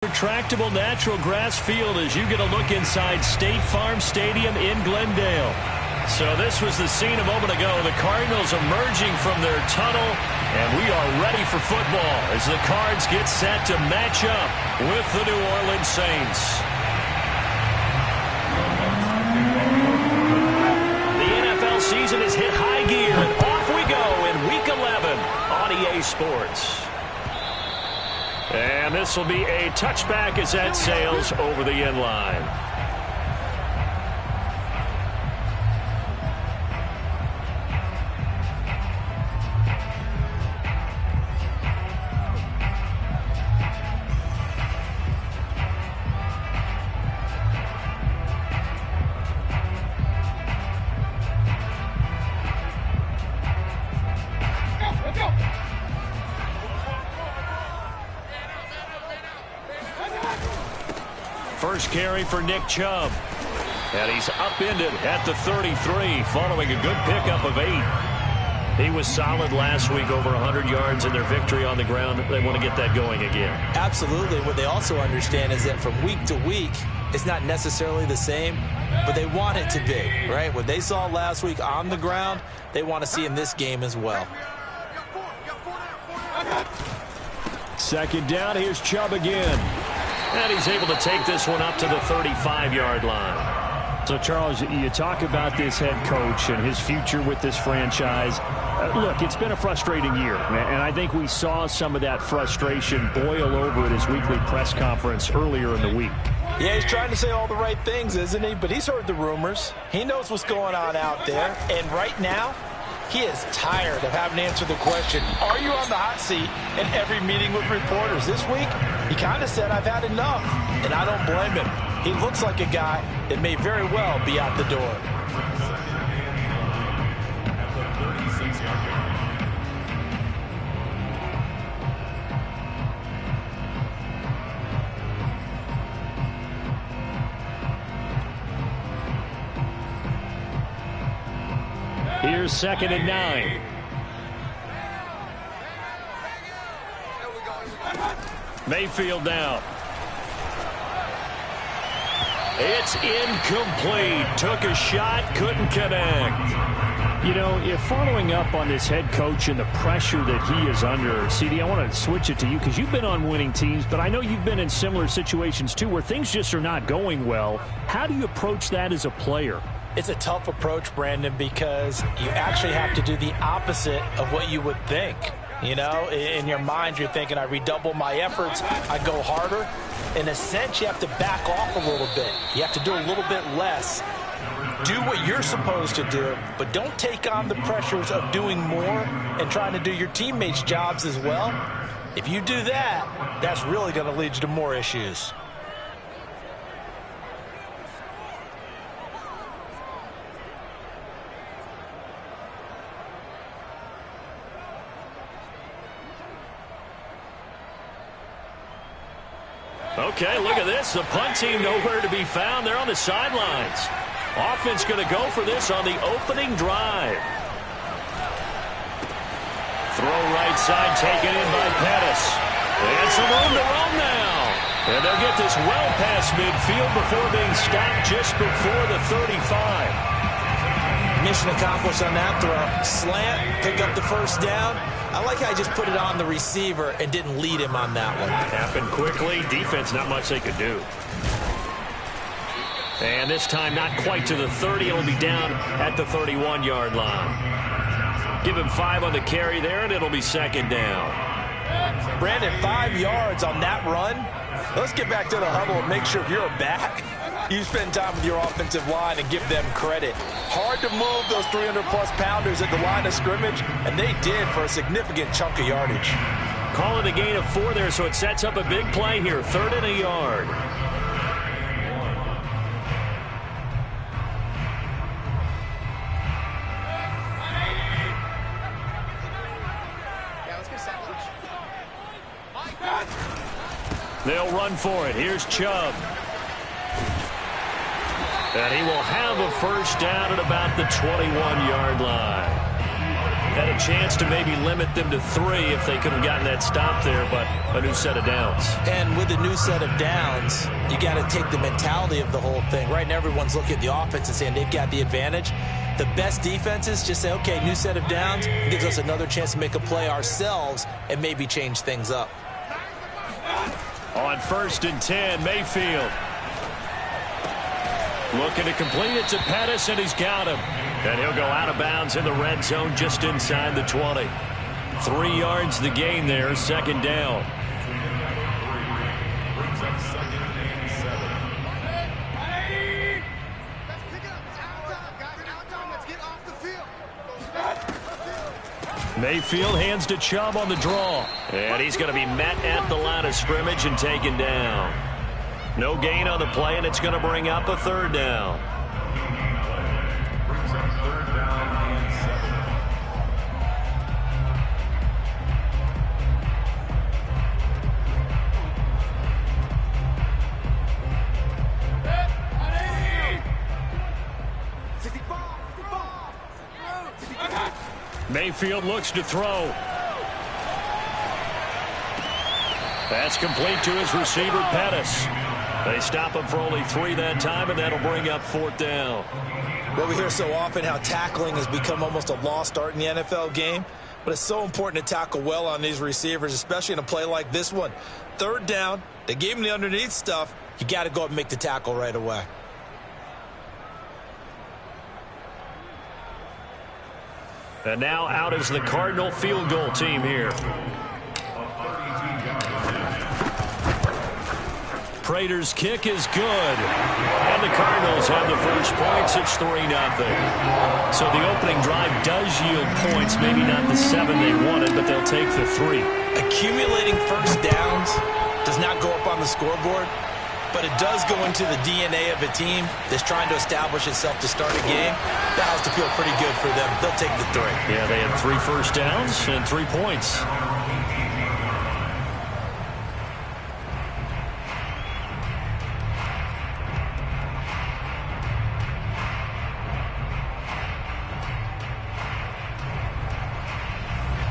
Retractable natural grass field as you get a look inside State Farm Stadium in Glendale. So this was the scene a moment ago. The Cardinals emerging from their tunnel, and we are ready for football as the Cards get set to match up with the New Orleans Saints. The NFL season has hit high gear, and off we go in Week 11 on EA Sports. And this will be a touchback as that sails over the end line. First carry for Nick Chubb. And he's upended at the 33 following a good pickup of 8. He was solid last week, over 100 yards in their victory on the ground. They want to get that going again. Absolutely. What they also understand is that from week to week, it's not necessarily the same, but they want it to be, right? What they saw last week on the ground, they want to see in this game as well. Second down, here's Chubb again. And he's able to take this one up to the 35-yard line. So, Charles, you talk about this head coach and his future with this franchise. Look, it's been a frustrating year, and I think we saw some of that frustration boil over at his weekly press conference earlier in the week. Yeah, he's trying to say all the right things, isn't he? But he's heard the rumors. He knows what's going on out there. And right now, he is tired of having to answer the question, are you on the hot seat in every meeting with reporters? This week, he kind of said, I've had enough, and I don't blame him. He looks like a guy that may very well be out the door. Here's 2nd and 9. Mayfield now. It's incomplete. Took a shot, couldn't connect. You know, if following up on this head coach and the pressure that he is under, CD, I want to switch it to you because you've been on winning teams, but I know you've been in similar situations too where things just are not going well. How do you approach that as a player? It's a tough approach, Brandon, because you actually have to do the opposite of what you would think. You know, in your mind, you're thinking, I redouble my efforts, I go harder. In a sense, you have to back off a little bit. You have to do a little bit less. Do what you're supposed to do, but don't take on the pressures of doing more and trying to do your teammates' jobs as well. If you do that, that's really going to lead you to more issues. Okay, look at this. The punt team nowhere to be found. They're on the sidelines. Offense going to go for this on the opening drive. Throw right side taken in by Pettis. And some room to run now. And they'll get this well past midfield before being stopped just before the 35. Mission accomplished on that throw. Slant, pick up the first down. I like how I just put it on the receiver and didn't lead him on that one. Happened quickly. Defense, not much they could do. And this time, not quite to the 30. It'll be down at the 31-yard line. Give him 5 on the carry there, and it'll be 2nd down. Brandon, 5 yards on that run. Let's get back to the huddle and make sure if you're back, you spend time with your offensive line and give them credit. Hard to move those 300-plus pounders at the line of scrimmage, and they did for a significant chunk of yardage. Calling a gain of 4 there, so it sets up a big play here. 3rd and a yard. They'll run for it. Here's Chubb. And he will have a first down at about the 21-yard line. Had a chance to maybe limit them to 3 if they could have gotten that stop there, but a new set of downs. And with a new set of downs, you got to take the mentality of the whole thing. Right now, everyone's looking at the offense and saying they've got the advantage. The best defenses just say, okay, new set of downs. It gives us another chance to make a play ourselves and maybe change things up. On 1st and 10, Mayfield. Looking to complete it to Pettis, and he's got him. And he'll go out of bounds in the red zone just inside the 20. 3 yards the gain there, 2nd down. Mayfield hands to Chubb on the draw. And he's going to be met at the line of scrimmage and taken down. No gain on the play, and it's going to bring up a 3rd down. Mayfield looks to throw. That's complete to his receiver, Pettis. They stop him for only 3 that time, and that'll bring up 4th down. Well, we hear so often how tackling has become almost a lost art in the NFL game, but it's so important to tackle well on these receivers, especially in a play like this one. 3rd down, they gave him the underneath stuff. You got to go up and make the tackle right away. And now out is the Cardinal field goal team here. Prater's kick is good. And the Cardinals have the first points. It's 3-0. So the opening drive does yield points. Maybe not the 7 they wanted, but they'll take the 3. Accumulating first downs does not go up on the scoreboard, but it does go into the DNA of a team that's trying to establish itself to start a game. That has to feel pretty good for them. They'll take the 3. Yeah, they had 3 first downs and 3 points.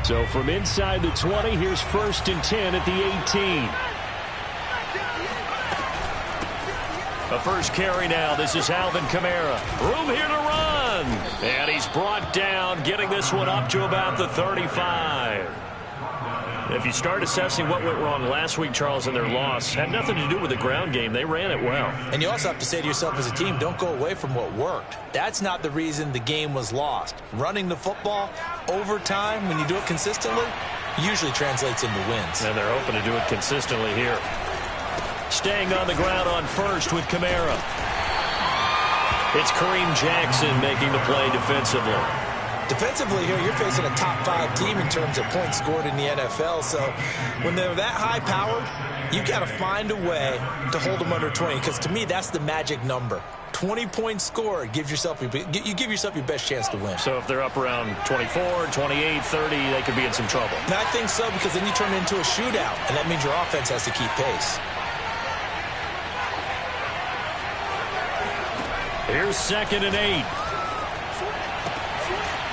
So from inside the 20, here's 1st and 10 at the 18. A first carry now. This is Alvin Kamara. Room here to run. And he's brought down, getting this one up to about the 35. If you start assessing what went wrong last week, Charles, in their loss, had nothing to do with the ground game. They ran it well. And you also have to say to yourself as a team, don't go away from what worked. That's not the reason the game was lost. Running the football over time, when you do it consistently, usually translates into wins. And they're hoping to do it consistently here. Staying on the ground on 1st with Kamara. It's Kareem Jackson making the play defensively. Defensively here, you're facing a top 5 team in terms of points scored in the NFL. So when they're that high-powered, you got to find a way to hold them under 20. Because to me, that's the magic number. 20 points scored, you give yourself your best chance to win. So if they're up around 24, 28, 30, they could be in some trouble. And I think so, because then you turn it into a shootout, and that means your offense has to keep pace. Here's 2nd and 8.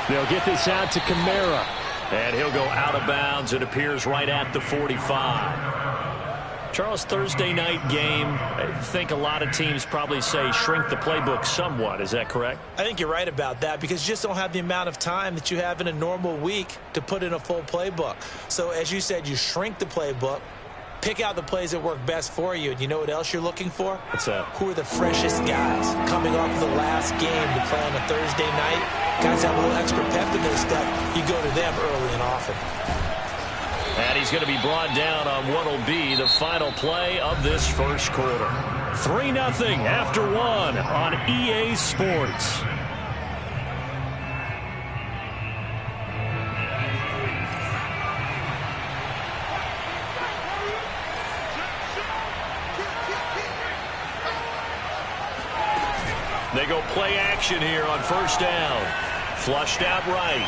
They'll get this out to Kamara. And he'll go out of bounds. It appears right at the 45. Charles, Thursday night game, I think a lot of teams probably say shrink the playbook somewhat. Is that correct? I think you're right about that, because you just don't have the amount of time that you have in a normal week to put in a full playbook. So as you said, you shrink the playbook, pick out the plays that work best for you. And you know what else you're looking for? What's that? Who are the freshest guys coming off the last game to play on a Thursday night? Guys have a little extra pep in their step. You go to them early and often. And he's going to be brought down on what will be the final play of this first quarter. 3-0 after 1 on EA Sports. They go play action here on 1st down. Flushed out right.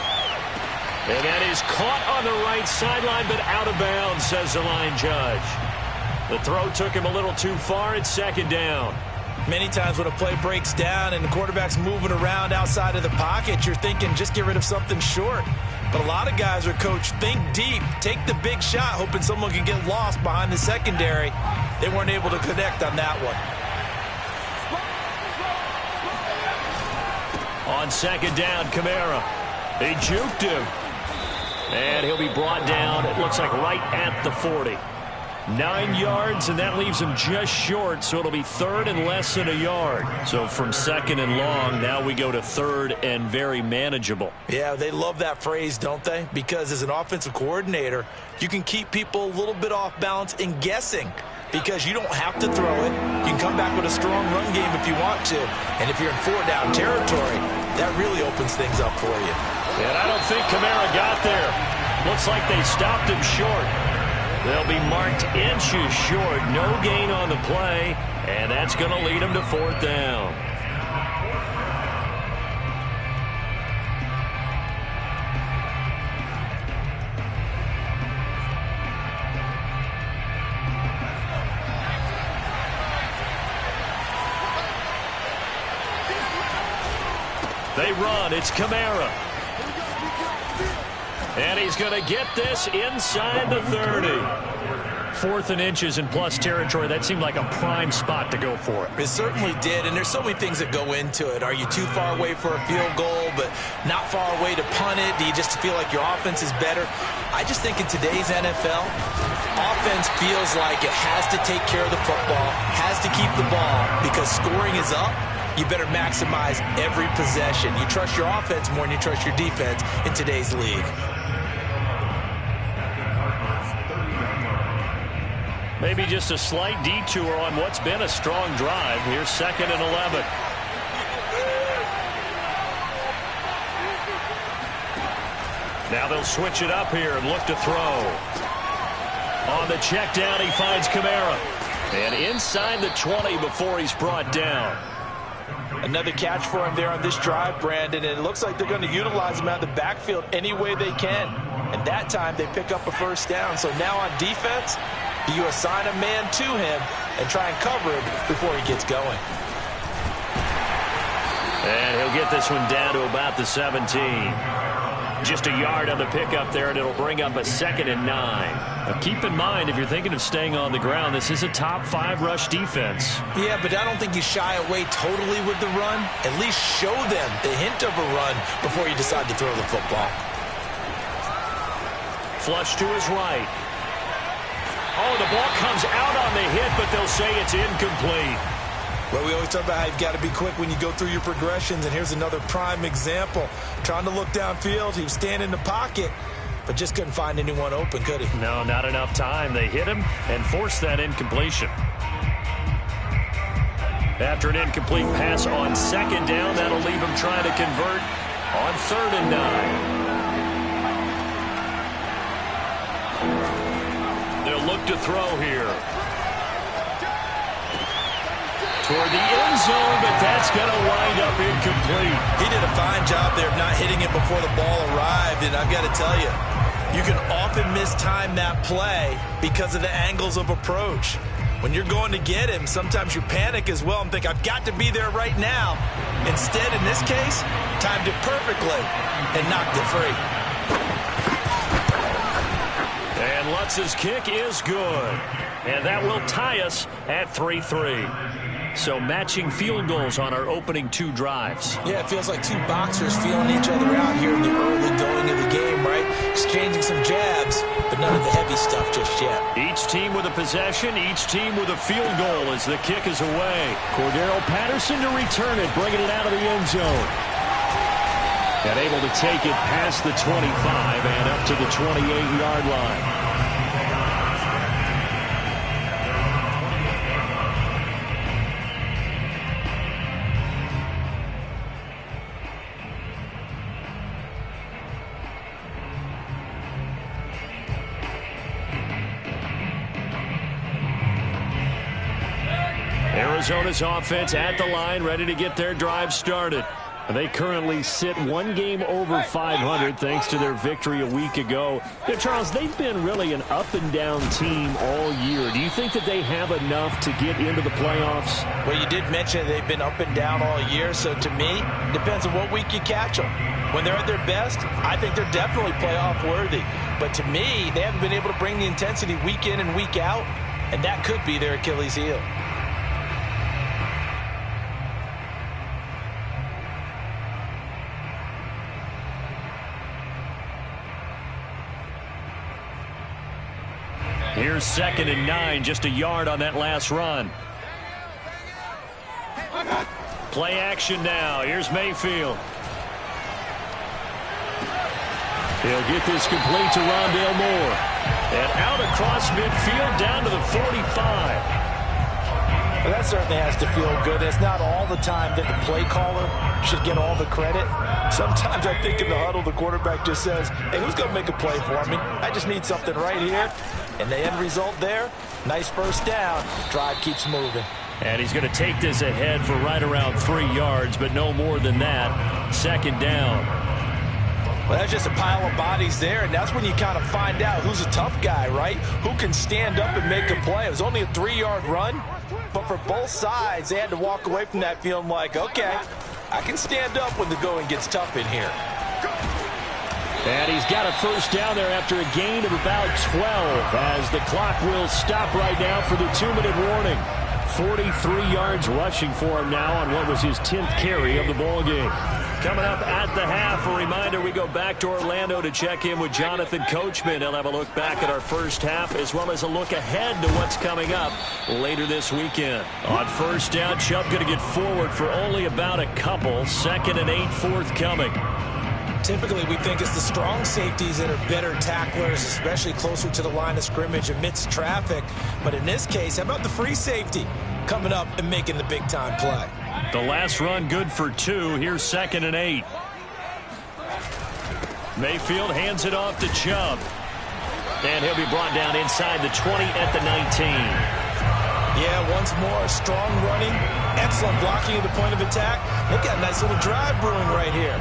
And that is caught on the right sideline, but out of bounds, says the line judge. The throw took him a little too far. It's 2nd down. Many times when a play breaks down and the quarterback's moving around outside of the pocket, you're thinking just get rid of something short. But a lot of guys are coached, think deep, take the big shot, hoping someone can get lost behind the secondary. They weren't able to connect on that one. On second down, Kamara. He juked him. And he'll be brought down, it looks like right at the 40. 9 yards, and that leaves him just short, so it'll be third and less than a yard. So from second and long, now we go to third and very manageable. Yeah, they love that phrase, don't they? Because as an offensive coordinator, you can keep people a little bit off balance and guessing because you don't have to throw it. You can come back with a strong run game if you want to. And if you're in 4-down territory, that really opens things up for you. And I don't think Kamara got there. Looks like they stopped him short. They'll be marked inches short. No gain on the play, and that's going to lead them to fourth down. They run. It's Kamara. And he's going to get this inside the 30. 4th and inches in plus territory. That seemed like a prime spot to go for it. It certainly did, and there's so many things that go into it. Are you too far away for a field goal, but not far away to punt it? Do you just feel like your offense is better? I just think in today's NFL, offense feels like it has to take care of the football, has to keep the ball, because scoring is up. You better maximize every possession. You trust your offense more than you trust your defense in today's league. Maybe just a slight detour on what's been a strong drive. Here's 2nd and 11. Now they'll switch it up here and look to throw. On the check down, he finds Kamara. And inside the 20 before he's brought down. Another catch for him there on this drive, Brandon, and it looks like they're going to utilize him out of the backfield any way they can. And that time they pick up a first down. So now on defense, you assign a man to him and try and cover him before he gets going. And he'll get this one down to about the 17. Just a yard on the pickup there, and it'll bring up a 2nd and 9. Now keep in mind, if you're thinking of staying on the ground, this is a top 5 rush defense. Yeah, but I don't think you shy away totally with the run. At least show them the hint of a run before you decide to throw the football. Flush to his right. Oh, the ball comes out on the hit, but they'll say it's incomplete. Well, we always talk about how you've got to be quick when you go through your progressions, and here's another prime example. Trying to look downfield, he was standing in the pocket, but just couldn't find anyone open, could he? No, not enough time. They hit him and forced that incompletion. After an incomplete pass on 2nd down, that'll leave him trying to convert on 3rd and 9. They'll look to throw here. Toward the end zone, but that's going to wind up incomplete. He did a fine job there of not hitting it before the ball arrived, and I've got to tell you, you can often mistime that play because of the angles of approach. When you're going to get him, sometimes you panic as well and think, I've got to be there right now. Instead, in this case, timed it perfectly and knocked it free. And Lutz's kick is good. And that will tie us at 3-3. So matching field goals on our opening 2 drives. Yeah, it feels like 2 boxers feeling each other out here in the early going of the game, right? Exchanging some jabs, but none of the heavy stuff just yet. Each team with a possession, each team with a field goal as the kick is away. Cordero Patterson to return it, bringing it out of the end zone. And able to take it past the 25 and up to the 28-yard line. Arizona's offense at the line, ready to get their drive started. They currently sit one game over 500 thanks to their victory a week ago. Charles, they've been really an up-and-down team all year. Do you think that they have enough to get into the playoffs? Well, you did mention they've been up and down all year, so to me, it depends on what week you catch them. When they're at their best, I think they're definitely playoff worthy. But to me, they haven't been able to bring the intensity week in and week out, and that could be their Achilles heel. Here's 2nd and 9, just a yard on that last run. Play action now. Here's Mayfield. He'll get this complete to Rondale Moore. And out across midfield down to the 45. Well, that certainly has to feel good. It's not all the time that the play caller should get all the credit. Sometimes I think in the huddle, the quarterback just says, hey, who's going to make a play for me? I just need something right here. And the end result there, nice first down. Drive keeps moving. And he's going to take this ahead for right around 3 yards, but no more than that. 2nd down. Well, that's just a pile of bodies there, and that's when you kind of find out who's a tough guy, right? Who can stand up and make a play. It was only a 3-yard run, but for both sides, they had to walk away from that feeling like, okay, I can stand up when the going gets tough in here. And he's got a first down there after a gain of about 12 as the clock will stop right now for the 2-minute warning. 43 yards rushing for him now on what was his 10th carry of the ball game. Coming up at the half, a reminder, we go back to Orlando to check in with Jonathan Coachman. He'll have a look back at our first half as well as a look ahead to what's coming up later this weekend. On first down, Chubb going to get forward for only about a couple. 2nd and 8 forthcoming. Typically, we think it's the strong safeties that are better tacklers, especially closer to the line of scrimmage amidst traffic. But in this case, how about the free safety coming up and making the big-time play? The last run good for 2. Here's 2nd and 8. Mayfield hands it off to Chubb. And he'll be brought down inside the 20 at the 19. Yeah, once more, strong running, excellent blocking at the point of attack. They've got a nice little drive brewing right here.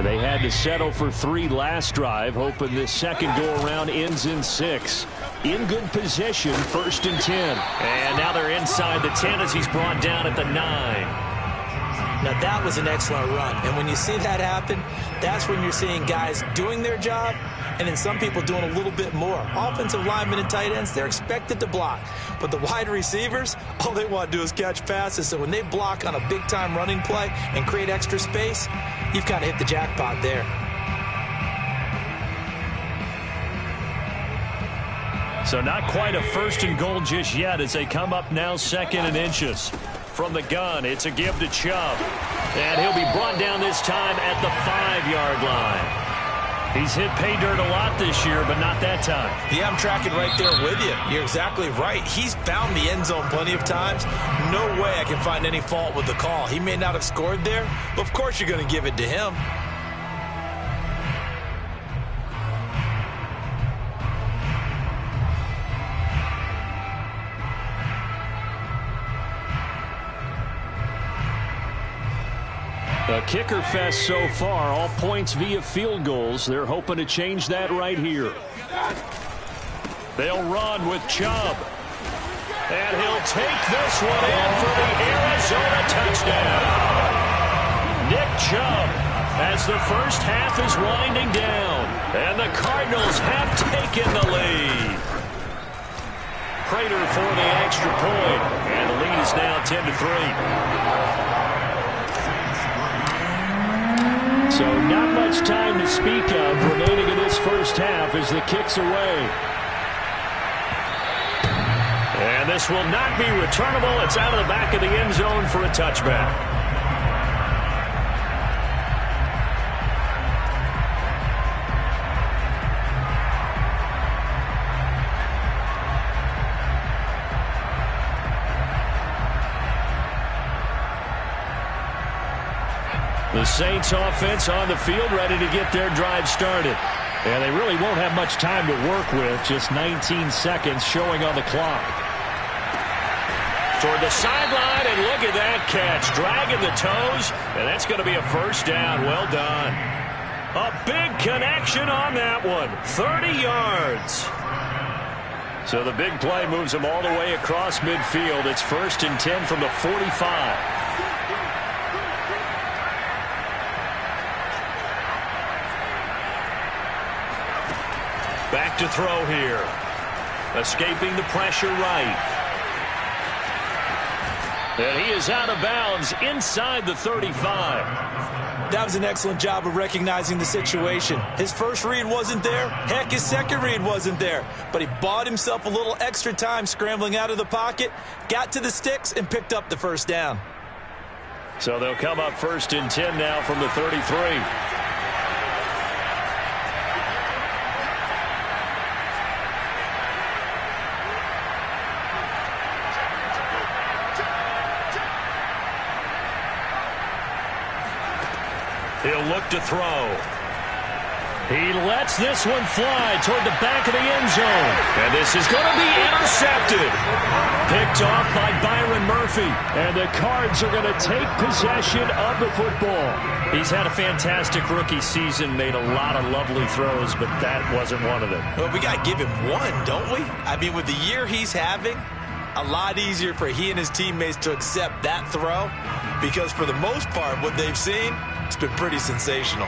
They had to settle for 3 last drive, hoping this second go-around ends in 6. In good position, 1st and 10. And now they're inside the 10 as he's brought down at the 9. Now, that was an excellent run. And when you see that happen, that's when you're seeing guys doing their job and then some people doing a little bit more. Offensive linemen and tight ends, they're expected to block. But the wide receivers, all they want to do is catch passes. So when they block on a big-time running play and create extra space, you've kind of hit the jackpot there. So not quite a 1st and goal just yet as they come up now 2nd and inches. From the gun, it's a give to Chubb. And he'll be brought down this time at the 5-yard line. He's hit pay dirt a lot this year, but not that time. Yeah, I'm tracking right there with you. You're exactly right. He's found the end zone plenty of times. No way I can find any fault with the call. He may not have scored there, but of course you're going to give it to him. A kicker fest so far, all points via field goals. They're hoping to change that right here. They'll run with Chubb. And he'll take this one in for the Arizona touchdown. Nick Chubb as the first half is winding down. And the Cardinals have taken the lead. Prater for the extra point. And the lead is now 10-3. So not much time to speak of remaining in this first half as the kick's away. And this will not be returnable. It's out of the back of the end zone for a touchback. The Saints offense on the field, ready to get their drive started. And they really won't have much time to work with. Just 19 seconds showing on the clock. Toward the sideline, and look at that catch. Dragging the toes, and that's going to be a first down. Well done. A big connection on that one. 30 yards. So the big play moves them all the way across midfield. It's 1st and 10 from the 45. Back to throw here. Escaping the pressure right. And he is out of bounds inside the 35. That was an excellent job of recognizing the situation. His first read wasn't there. Heck, his second read wasn't there. But he bought himself a little extra time scrambling out of the pocket, got to the sticks, and picked up the first down. So they'll come up 1st and 10 now from the 33. He'll look to throw. He lets this one fly toward the back of the end zone. And this is going to be intercepted. Picked off by Byron Murphy. And the Cards are going to take possession of the football. He's had a fantastic rookie season, made a lot of lovely throws, but that wasn't one of them. Well, we got to give him one, don't we? I mean, with the year he's having, a lot easier for he and his teammates to accept that throw, because for the most part, what they've seen, it's been pretty sensational.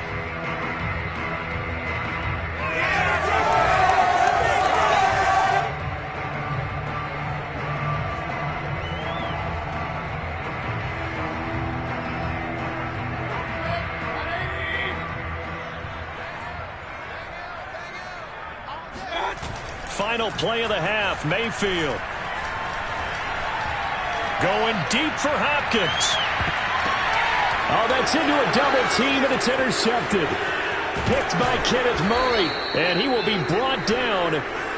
Final play of the half, Mayfield. Going deep for Hopkins. Oh, that's into a double team, and it's intercepted. Picked by Kenneth Murray, and he will be brought down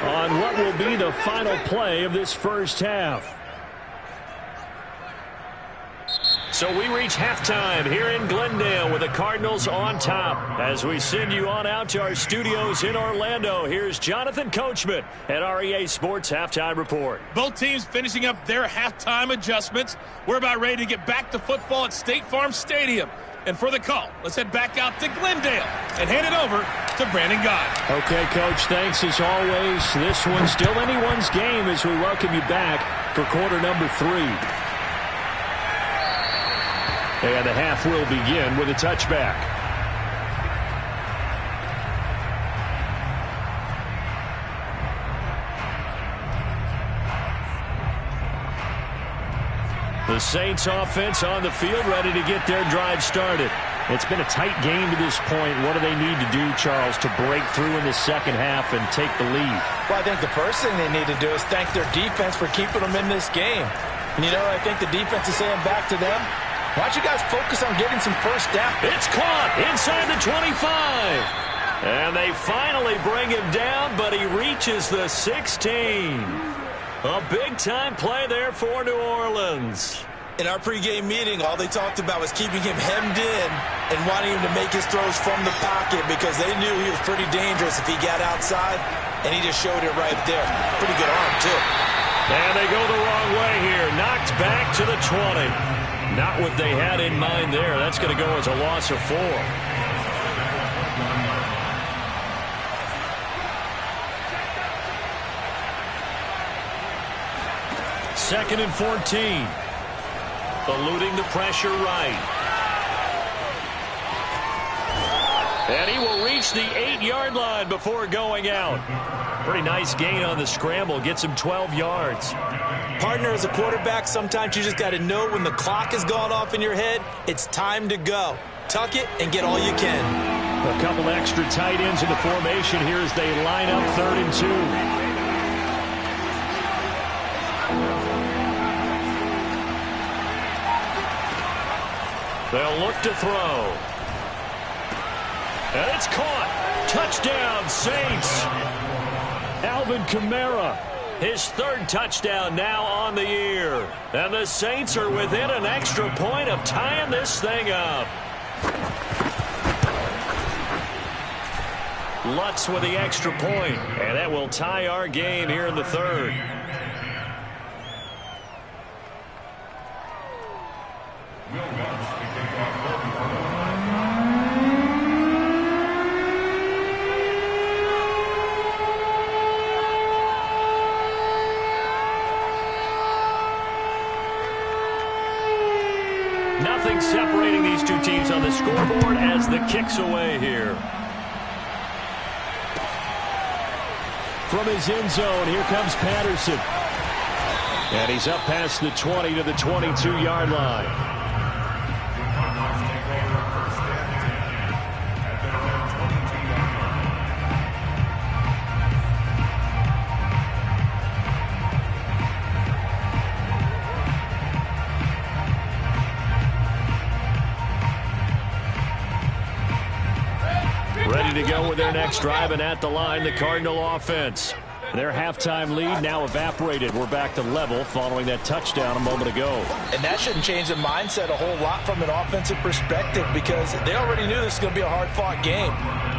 on what will be the final play of this first half. So we reach halftime here in Glendale with the Cardinals on top. As we send you on out to our studios in Orlando, here's Jonathan Coachman at REA Sports Halftime Report. Both teams finishing up their halftime adjustments. We're about ready to get back to football at State Farm Stadium. And for the call, let's head back out to Glendale and hand it over to Brandon Gaudin. Okay, Coach, thanks as always. This one's still anyone's game as we welcome you back for quarter number 3. And the half will begin with a touchback. The Saints offense on the field, ready to get their drive started. It's been a tight game to this point. What do they need to do, Charles, to break through in the second half and take the lead? Well, I think the first thing they need to do is thank their defense for keeping them in this game. And, you know, I think the defense is saying back to them, why don't you guys focus on getting some first down? It's caught inside the 25. And they finally bring him down, but he reaches the 16. A big-time play there for New Orleans. In our pregame meeting, all they talked about was keeping him hemmed in and wanting him to make his throws from the pocket because they knew he was pretty dangerous if he got outside, and he just showed it right there. Pretty good arm, too. And they go the wrong way here. Knocked back to the 20. Not what they had in mind there. That's going to go as a loss of 4. Second and 14. Eluding the pressure right. And he will reach the 8-yard line before going out. Pretty nice gain on the scramble. Gets him 12 yards. Partner, as a quarterback, sometimes you just got to know when the clock has gone off in your head, it's time to go. Tuck it and get all you can. A couple extra tight ends in the formation here as they line up 3rd and 2. They'll look to throw. And it's caught. Touchdown, Saints. Alvin Kamara. His 3rd touchdown now on the year. And the Saints are within an extra point of tying this thing up. Lutz with the extra point, and that will tie our game here in the third. Nothing separating these two teams on the scoreboard as the kick's away here. From his end zone, here comes Patterson. And he's up past the 20 to the 22-yard line. Ready to go with their next drive, and at the line, the Cardinal offense. Their halftime lead now evaporated. We're back to level following that touchdown a moment ago. And that shouldn't change the mindset a whole lot from an offensive perspective because they already knew this was going to be a hard-fought game.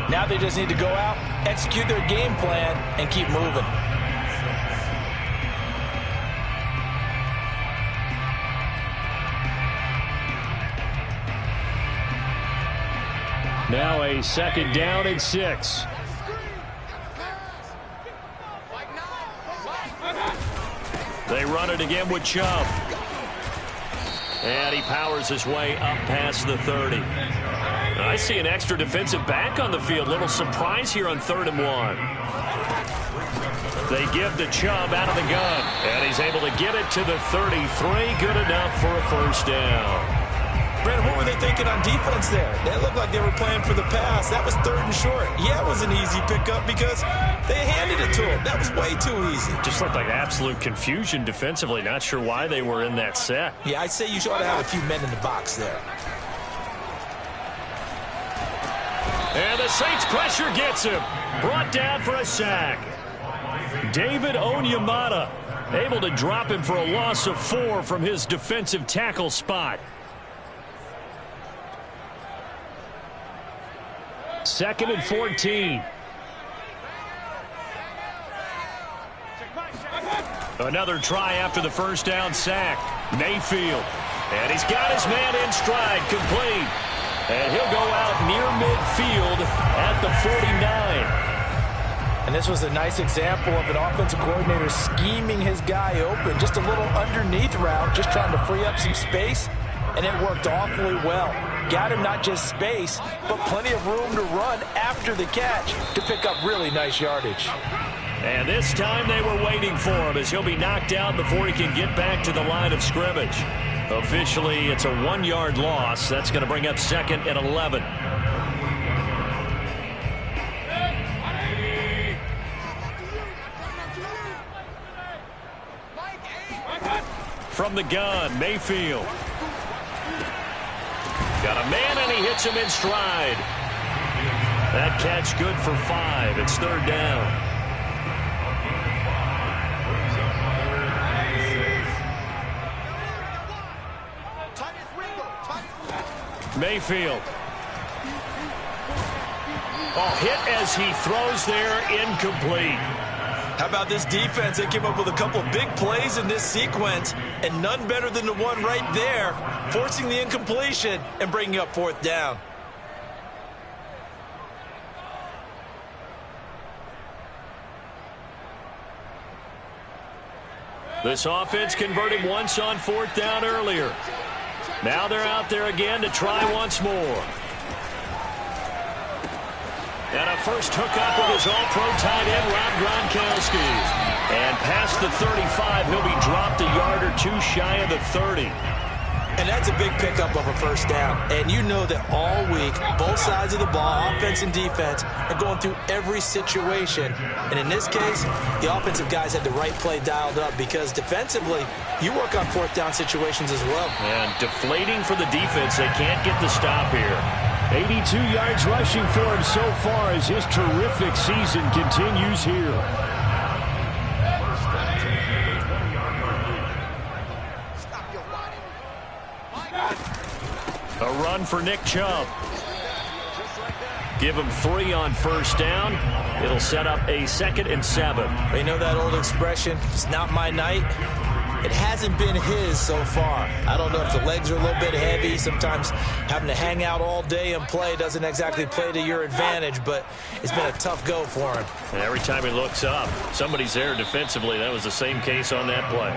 Now they just need to go out, execute their game plan, and keep moving. Now a second down and 6. They run it again with Chubb. And he powers his way up past the 30. I see an extra defensive back on the field. Little surprise here on 3rd and 1. They give to Chubb out of the gun. And he's able to get it to the 33. Good enough for a first down. Brandon, what were they thinking on defense there? They looked like they were playing for the pass. That was 3rd and short. Yeah, it was an easy pickup because they handed it to him. That was way too easy. Just looked like absolute confusion defensively. Not sure why they were in that set. Yeah, I'd say you ought to have a few men in the box there. And the Saints pressure gets him. Brought down for a sack. David Onyemata able to drop him for a loss of 4 from his defensive tackle spot. 2nd and 14. Another try after the first down sack. Mayfield. And he's got his man in stride, complete. And he'll go out near midfield at the 49. And this was a nice example of an offensive coordinator scheming his guy open. Just a little underneath route, just trying to free up some space. And it worked awfully well. Got him not just space, but plenty of room to run after the catch to pick up really nice yardage. And this time they were waiting for him as he'll be knocked out before he can get back to the line of scrimmage. Officially, it's a 1-yard loss. That's going to bring up 2nd and 11. From the gun, Mayfield. Got a man, and he hits him in stride. That catch good for 5. It's 3rd down. Mayfield. Oh, hit as he throws there, incomplete. How about this defense? They came up with a couple big plays in this sequence, and none better than the one right there, forcing the incompletion and bringing up 4th down. This offense converted once on 4th down earlier. Now they're out there again to try once more. And a first hookup with his all-pro tight end, Rob Gronkowski. And past the 35, he'll be dropped a yard or 2 shy of the 30. And that's a big pickup of a first down. And you know that all week, both sides of the ball, offense and defense, are going through every situation. And in this case, the offensive guys had the right play dialed up because defensively, you work on 4th down situations as well. And deflating for the defense. They can't get the stop here. 82 yards rushing for him so far as his terrific season continues here. A A run for Nick Chubb. Give him 3 on first down. It'll set up a 2nd and 7. You know that old expression, it's not my night? It hasn't been his so far. I don't know if the legs are a little bit heavy. Sometimes having to hang out all day and play doesn't exactly play to your advantage, but it's been a tough go for him. And every time he looks up, somebody's there defensively. That was the same case on that play.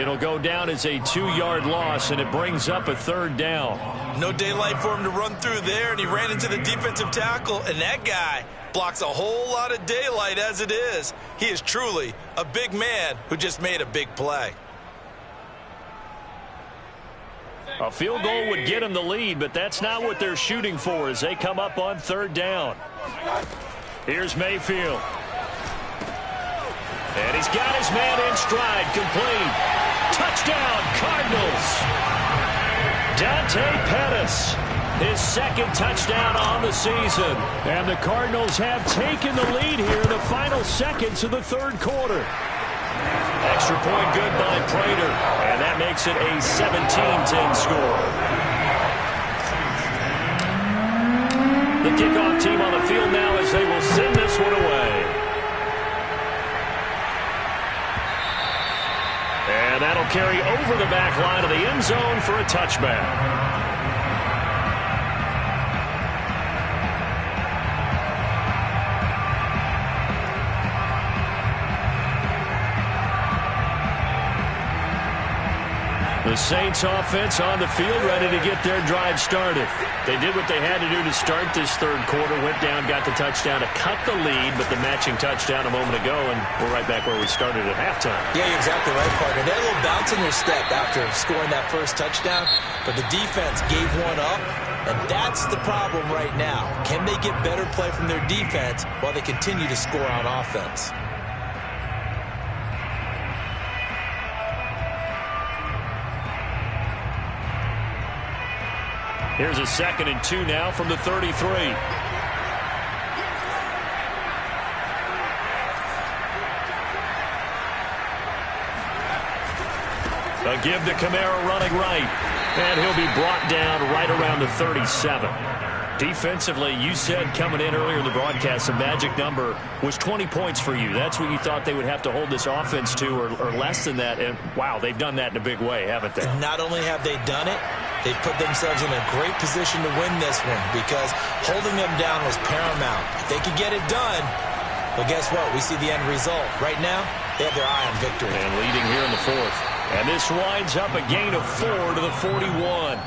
It'll go down as a 2-yard loss, and it brings up a 3rd down. No daylight for him to run through there, and he ran into the defensive tackle, and that guy blocks a whole lot of daylight as it is. He is truly a big man who just made a big play. A field goal would get him the lead, but that's not what they're shooting for as they come up on 3rd down. Here's Mayfield. And he's got his man in stride, complete. Touchdown, Cardinals. Dante Pettis, his 2nd touchdown on the season. And the Cardinals have taken the lead here in the final seconds of the 3rd quarter. Extra point good by Prater, and that makes it a 17-10 score. The kickoff team on the field now as they will send this one away. And that'll carry over the back line of the end zone for a touchback. The Saints offense on the field ready to get their drive started. They did what they had to do to start this 3rd quarter, went down, got the touchdown to cut the lead, but the matching touchdown a moment ago, and we're right back where we started at halftime. Yeah, you're exactly right, partner. They had a little bounce in their step after scoring that first touchdown, but the defense gave one up, and that's the problem right now. Can they get better play from their defense while they continue to score on offense? Here's a 2nd and 2 now from the 33. A give to Kamara running right. And he'll be brought down right around the 37. Defensively, you said coming in earlier in the broadcast, the magic number was 20 points for you. That's what you thought they would have to hold this offense to, or less than that. And, wow, they've done that in a big way, haven't they? Not only have they done it, they've put themselves in a great position to win this one because holding them down was paramount. If they could get it done, well, guess what? We see the end result. Right now, they have their eye on victory. And leading here in the 4th. And this winds up a gain of 4 to the 41.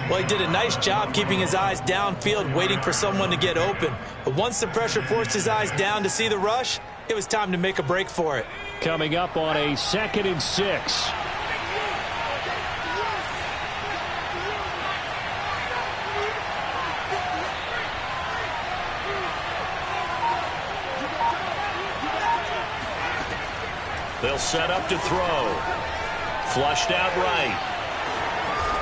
Well, he did a nice job keeping his eyes downfield, waiting for someone to get open. But once the pressure forced his eyes down to see the rush, it was time to make a break for it. Coming up on a 2nd and 6. They'll set up to throw. Flushed out right.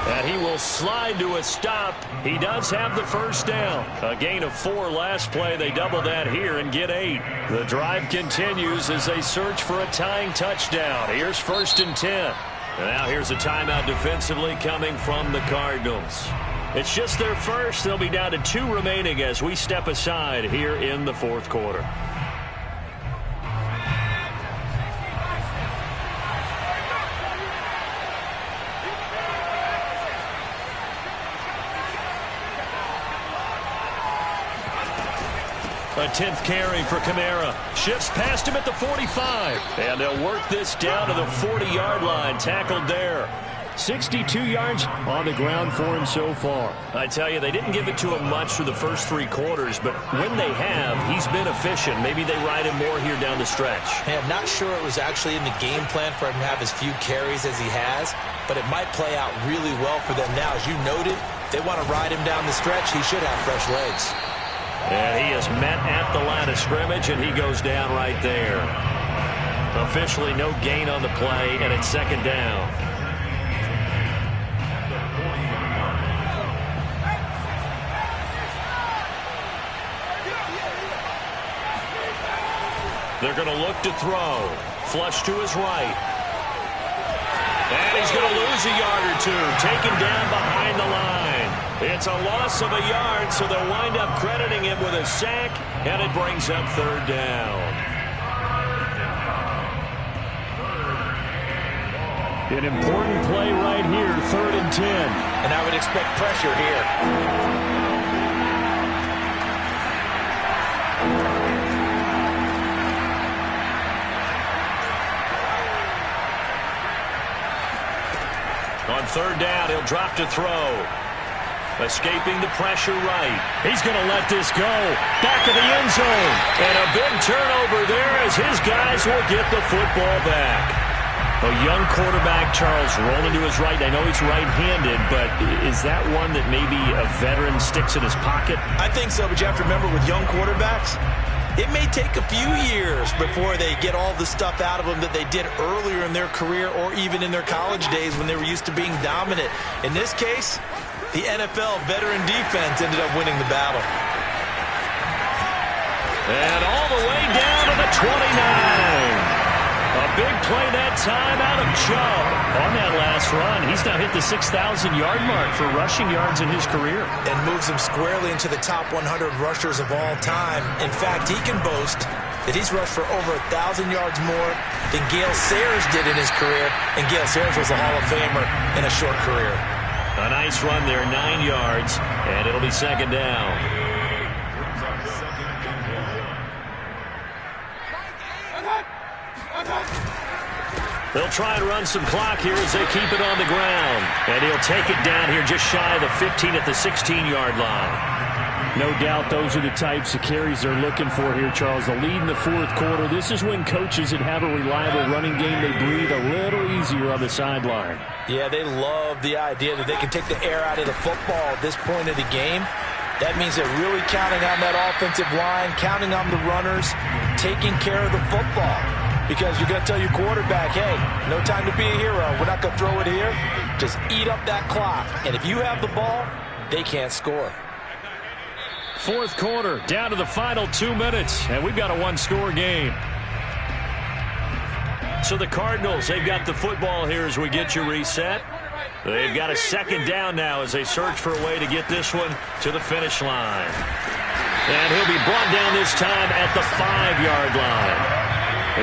And he will slide to a stop. He does have the first down. A gain of 4 last play. They double that here and get 8. The drive continues as they search for a tying touchdown. Here's 1st and 10. And now here's a timeout defensively coming from the Cardinals. It's just their first. They'll be down to 2 remaining as we step aside here in the 4th quarter. A 10th carry for Kamara. Shifts past him at the 45. And they'll work this down to the 40-yard line. Tackled there. 62 yards on the ground for him so far. I tell you, they didn't give it to him much for the first 3 quarters, but when they have, he's been efficient. Maybe they ride him more here down the stretch. Hey, I'm not sure it was actually in the game plan for him to have as few carries as he has, but it might play out really well for them now. As you noted, they want to ride him down the stretch. He should have fresh legs. And he is met at the line of scrimmage, and he goes down right there. Officially no gain on the play, and it's 2nd down. They're going to look to throw. Flush to his right. And he's going to lose a yard or 2. Taken down behind the line. It's a loss of a yard, so they'll wind up crediting him with a sack, and it brings up third down. An important play right here, 3rd and 10. And I would expect pressure here. On 3rd down, he'll drop to throw. Escaping the pressure right. He's going to let this go. Back of the end zone. And a big turnover there as his guys will get the football back. A young quarterback, Charles, rolling to his right. I know he's right-handed, but is that one that maybe a veteran sticks in his pocket? I think so, but you have to remember with young quarterbacks, it may take a few years before they get all the stuff out of them that they did earlier in their career or even in their college days when they were used to being dominant. In this case, the NFL veteran defense ended up winning the battle. And all the way down to the 29. A big play that time out of Chubb. On that last run, he's now hit the 6,000-yard mark for rushing yards in his career. And moves him squarely into the top 100 rushers of all time. In fact, he can boast that he's rushed for over 1,000 yards more than Gale Sayers did in his career. And Gale Sayers was a Hall of Famer in a short career. A nice run there, 9 yards, and it'll be 2nd down. They'll try and run some clock here as they keep it on the ground. And he'll take it down here just shy of the 15 at the 16-yard line. No doubt those are the types of carries they're looking for here, Charles. The lead in the 4th quarter. This is when coaches that have a reliable running game, they breathe a little easier on the sideline. Yeah, they love the idea that they can take the air out of the football at this point of the game. That means they're really counting on that offensive line, counting on the runners, taking care of the football. Because you're going to tell your quarterback, hey, no time to be a hero. We're not going to throw it here. Just eat up that clock. And if you have the ball, they can't score. 4th quarter, down to the final 2 minutes, and we've got a 1-score game. So the Cardinals, they've got the football here as we get you reset. They've got a 2nd down now as they search for a way to get this one to the finish line. And he'll be brought down this time at the 5-yard line.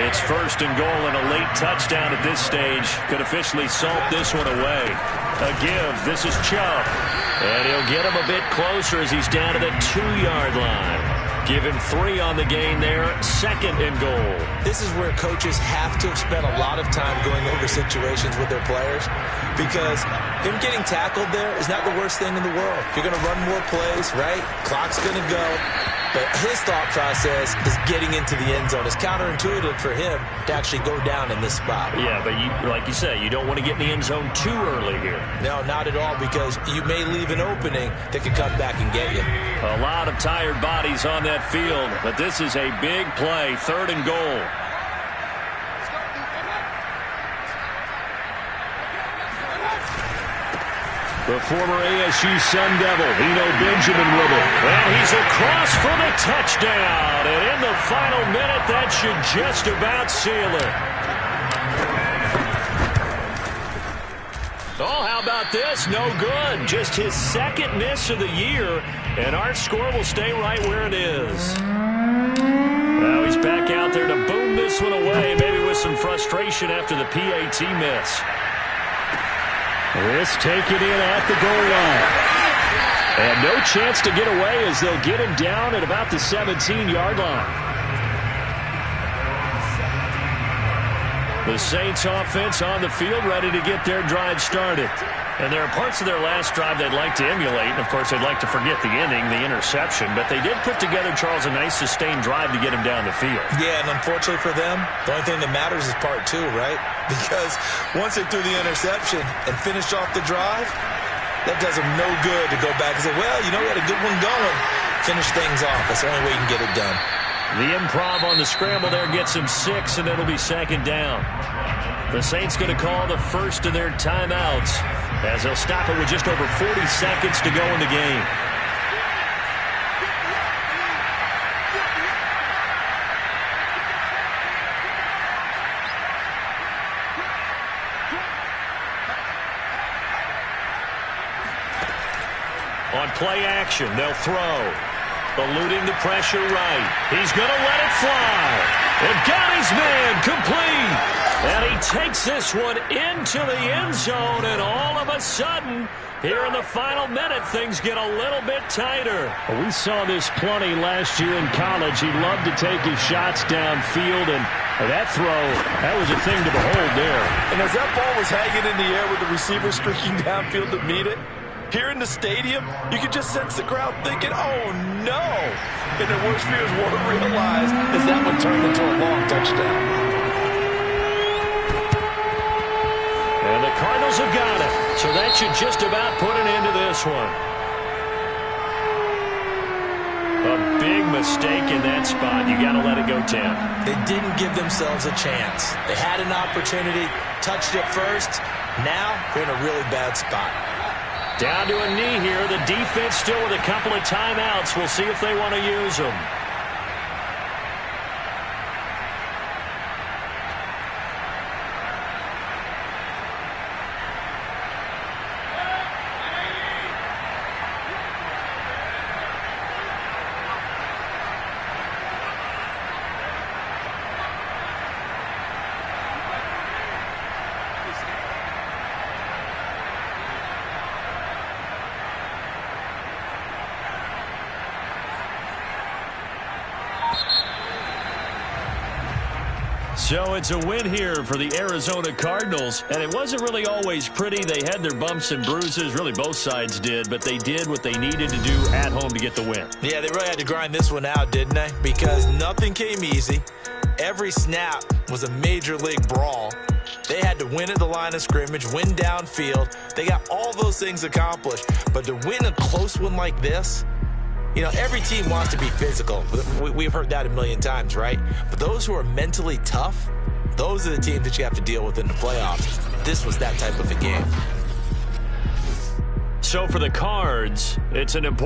It's 1st and goal, and a late touchdown at this stage could officially salt this one away. A give. This is Chubb. And he'll get him a bit closer as he's down to the 2-yard line. Give him 3 on the gain there. 2nd and goal. This is where coaches have to have spent a lot of time going over situations with their players, because him getting tackled there is not the worst thing in the world. You're going to run more plays, right? Clock's going to go. But his thought process is getting into the end zone. It's counterintuitive for him to actually go down in this spot. Yeah, but like you say, you don't want to get in the end zone too early here. No, not at all, because you may leave an opening that could come back and get you. A lot of tired bodies on that field, but this is a big play, 3rd and goal. The former ASU Sun Devil, Eno Benjamin with it. And he's across for the touchdown. And in the final minute, that should just about seal it. Oh, how about this? No good. Just his 2nd miss of the year. And our score will stay right where it is. Now he's back out there to boom this one away, maybe with some frustration after the PAT miss. This taken in at the goal line. And no chance to get away as they'll get him down at about the 17-yard line. The Saints offense on the field ready to get their drive started. And there are parts of their last drive they'd like to emulate. And, of course, they'd like to forget the inning, the interception. But they did put together, Charles, a nice sustained drive to get him down the field. Yeah, and unfortunately for them, the only thing that matters is part 2, right? Because once they threw the interception and finished off the drive, that does them no good to go back and say, well, you know, we had a good one going. Finish things off. That's the only way you can get it done. The improv on the scramble there gets him 6, and it'll be 2nd down. The Saints going to call the first of their timeouts as they'll stop it with just over 40 seconds to go in the game. On play action, they'll throw. Eluding the pressure right. He's going to let it fly. And got his man complete. And he takes this one into the end zone. And all of a sudden, here in the final minute, things get a little bit tighter. Well, we saw this plenty last year in college. He loved to take his shots downfield, and that throw, that was a thing to behold there. And as that ball was hanging in the air with the receiver streaking downfield to meet it, here in the stadium, you could just sense the crowd thinking, oh, no. And their worst fears weren't realized as that one turned into a long touchdown. And the Cardinals have got it. So that should just about put an end to this one. A big mistake in that spot. You got to let it go, Tim. They didn't give themselves a chance. They had an opportunity, touched it first. Now they're in a really bad spot. Down to a knee here. The defense still with a couple of timeouts. We'll see if they want to use them. So it's a win here for the Arizona Cardinals, and it wasn't really always pretty. They had their bumps and bruises, really both sides did, but they did what they needed to do at home to get the win. Yeah, they really had to grind this one out, didn't they? Because nothing came easy. Every snap was a major league brawl. They had to win at the line of scrimmage, win downfield. They got all those things accomplished, but to win a close one like this, you know, every team wants to be physical. We've heard that a million times, right? But those who are mentally tough, those are the teams that you have to deal with in the playoffs. This was that type of a game. So for the Cards, it's an important